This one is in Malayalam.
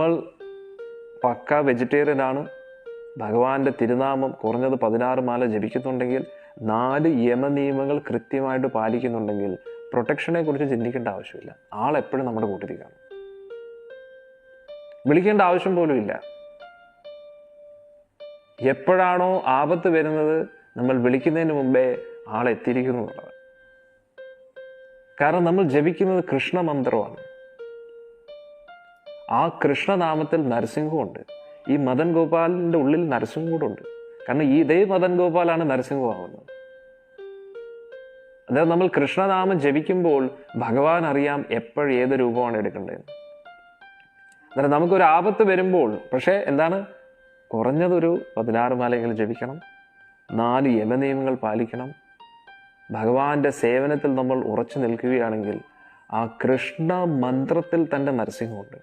നമ്മൾ പക്ക വെജിറ്റേറിയൻ ആണ്, ഭഗവാന്റെ തിരുനാമം കുറഞ്ഞത് 16 മാല ജപിക്കുന്നുണ്ടെങ്കിൽ, 4 യമനിയമങ്ങൾ കൃത്യമായിട്ട് പാലിക്കുന്നുണ്ടെങ്കിൽ പ്രൊട്ടക്ഷനെ കുറിച്ച് ചിന്തിക്കേണ്ട ആവശ്യമില്ല. ആളെപ്പോഴും നമ്മുടെ കൂട്ടത്തിൽ കാണും. വിളിക്കേണ്ട ആവശ്യം പോലും ഇല്ല. എപ്പോഴാണോ ആപത്ത് വരുന്നത് നമ്മൾ വിളിക്കുന്നതിന് മുമ്പേ ആളെത്തിയിരിക്കുന്നു എന്നുള്ളത്. കാരണം നമ്മൾ ജപിക്കുന്നത് കൃഷ്ണമന്ത്രമാണ്. ആ കൃഷ്ണനാമത്തിൽ നരസിംഹമുണ്ട്. ഈ മദൻ ഗോപാലിൻ്റെ ഉള്ളിൽ നരസിംഹം കൂടെ ഉണ്ട്. കാരണം ഇതേ മദൻ ഗോപാലാണ് നരസിംഹമാവുന്നത്. അതായത് നമ്മൾ കൃഷ്ണനാമം ജപിക്കുമ്പോൾ ഭഗവാൻ അറിയാം എപ്പോഴും ഏത് രൂപമാണ് എടുക്കേണ്ടത്. അതായത് നമുക്കൊരു ആപത്ത് വരുമ്പോൾ പക്ഷേ എന്താണ്, കുറഞ്ഞതൊരു 16 മാലയെങ്കിലും ജപിക്കണം, 4 യമനിയമങ്ങൾ പാലിക്കണം. ഭഗവാന്റെ സേവനത്തിൽ നമ്മൾ ഉറച്ചു നിൽക്കുകയാണെങ്കിൽ ആ കൃഷ്ണ മന്ത്രത്തിൽ തന്നെ നരസിംഹമുണ്ട്.